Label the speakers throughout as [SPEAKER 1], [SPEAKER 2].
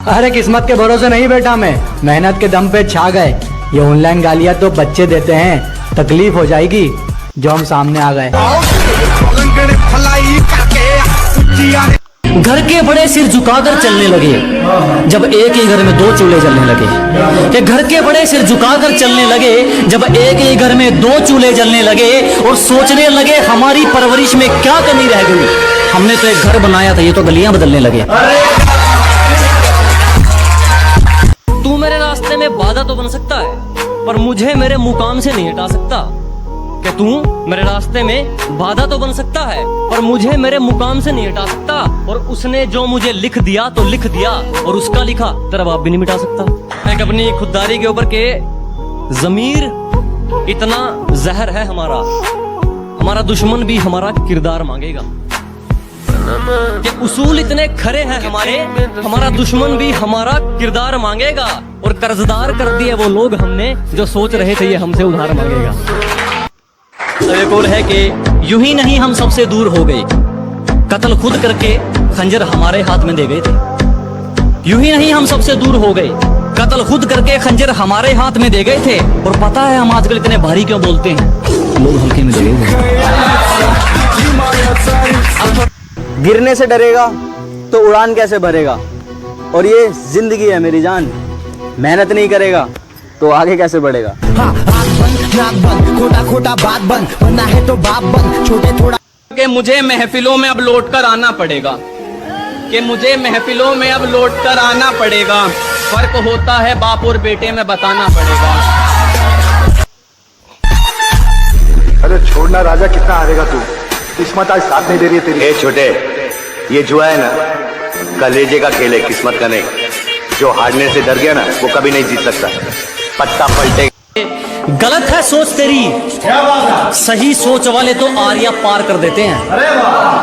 [SPEAKER 1] अरे किस्मत के भरोसे नहीं बैठा मैं, मेहनत के दम पे छा गए। ये ऑनलाइन गालियां तो बच्चे देते हैं, तकलीफ हो जाएगी जो हम सामने आ गए।
[SPEAKER 2] घर के बड़े सिर झुकाकर चलने लगे जब एक ही घर में दो चूल्हे जलने लगे। कि घर के बड़े सिर झुकाकर चलने लगे जब एक ही घर में दो चूल्हे जलने लगे और सोचने लगे हमारी परवरिश में क्या कमी रह गई। हमने तो एक घर बनाया था, ये तो गलियां बदलने लगे। तू मेरे रास्ते में बाधा तो बन सकता है पर मुझे मेरे मुकाम से नहीं हटा सकता। कि तू मेरे रास्ते में बाधा तो बन सकता है पर मुझे मेरे मुकाम से नहीं हटा सकता। और उसने जो मुझे लिख दिया तो लिख दिया और उसका लिखा तेरा बाप भी नहीं मिटा सकता। एक अपनी खुददारी के ऊपर के ज़मीर इतना जहर है हमारा दुश्मन भी हमारा किरदार मांगेगा। कि उसूल इतने खरे हैं हमारा दुश्मन भी हमारा किरदार मांगेगा। और कर्जदार कर दिए वो लोग हमने जो सोच रहे थे ये हमसे उधार मांगेगा। तो एक और है कि यूं ही नहीं हम सबसे दूर हो गए, कत्ल खुद करके खंजर हमारे हाथ में दे गए थे। यूं ही नहीं हम सबसे दूर हो गए, कत्ल खुद करके खंजर हमारे हाथ में दे गए थे। और पता है हम आजकल इतने भारी क्यों बोलते हैं, लोग हल्के में लगे हुए।
[SPEAKER 3] गिरने से डरेगा तो उड़ान कैसे भरेगा। और ये जिंदगी है मेरी जान, मेहनत नहीं करेगा तो आगे कैसे बढ़ेगा।
[SPEAKER 4] नाक बंद, खोटा खोटा बात बंद, बनना है तो बाप बंद, छोटे थोड़ा।
[SPEAKER 2] कि मुझे महफिलों में अब लौट कर आना पड़ेगा, कि मुझे महफिलों में अब लौट कर आना पड़ेगा। फर्क होता है बाप और बेटे में बताना पड़ेगा।
[SPEAKER 5] अरे छोड़ना राजा, कितना हारेगा तू, किस्मत आज साथ नहीं दे रही है तेरी।
[SPEAKER 6] ए छोटे, ये जुआ है ना, कलेजे का खेल है, किस्मत का नहीं। जो हारने से डर गया ना वो कभी नहीं जीत सकता, पत्ता पलटे।
[SPEAKER 2] गलत है सोच तेरी, सही सोच वाले तो आरिया पार कर देते हैं।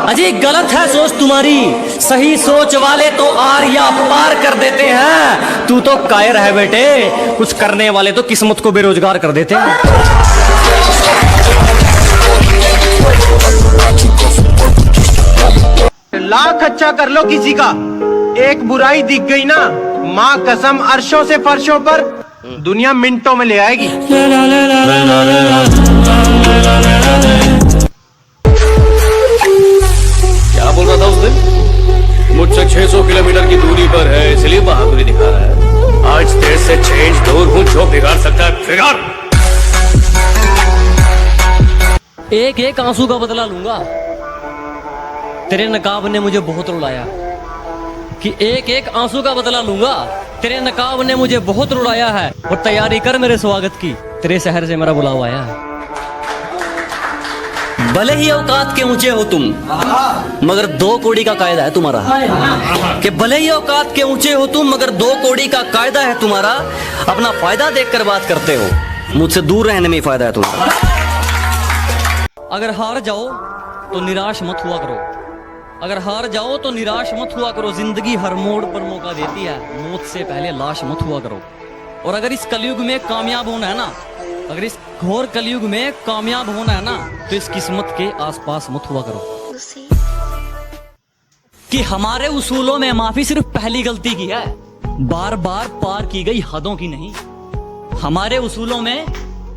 [SPEAKER 2] अजी गलत है सोच तुम्हारी, सही सोच वाले तो आरिया पार कर देते हैं। तू तो कायर है बेटे, कुछ करने वाले तो किस्मत को बेरोजगार कर देते हैं।
[SPEAKER 7] लाख अच्छा कर लो किसी का, एक बुराई दिख गई ना, माँ कसम अर्शों से फर्शों पर दुनिया मिनटों में ले आएगी।
[SPEAKER 6] क्या बोल रहा था उस दिन, मुझसे 600 किलोमीटर की दूरी पर है इसलिए बहादुरी दिखा रहा है। आज देश से चेंज दूर हूं, जो बिगाड़ सकता है बिगाड़।
[SPEAKER 2] एक एक आंसू का बदला लूंगा, तेरे नकाब ने मुझे बहुत रुलाया। कि एक एक आंसू का बदला लूंगा, तेरे नकाब ने मुझे बहुत रुलाया है। और तैयारी कर मेरे स्वागत की, तेरे शहर से मेरा बुलावा आया है। भले ही औकात के ऊंचे हो तुम मगर 2 कौड़ी का कायदा है तुम्हारा। कि भले ही औकात के ऊंचे हो तुम मगर 2 कौड़ी का कायदा है तुम्हारा। अपना फायदा देखकर बात करते हो, मुझसे दूर रहने में फायदा है तुम्हारा। अगर हार जाओ तो निराश मत हुआ करो, अगर हार जाओ तो निराश मत हुआ करो। जिंदगी हर मोड़ पर मौका देती है, मौत से पहले लाश मत हुआ करो। और अगर इस कलयुग में कामयाब होना है ना, अगर इस घोर कलयुग में कामयाब होना है ना, तो इस किस्मत के आसपास मत हुआ करो। कि हमारे उसूलों में माफी सिर्फ पहली गलती की है, बार बार पार की गई हदों की नहीं। हमारे उसूलों में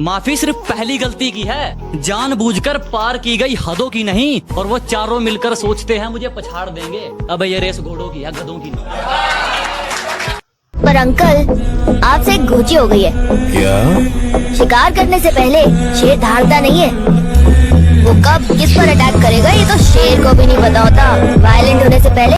[SPEAKER 2] माफी सिर्फ पहली गलती की है, जानबूझकर पार की गई हदों की नहीं। और वो चारों मिलकर सोचते हैं मुझे पछाड़ देंगे, अब ये रेस घोड़ों की है गधों की नहीं।
[SPEAKER 8] पर अंकल आपसे एक घोची हो गई है। क्या? शिकार करने से पहले शेर दहाड़ता नहीं है, वो कब किस पर अटैक करेगा ये तो शेर को भी नहीं पता होता। वायलेंट होने से पहले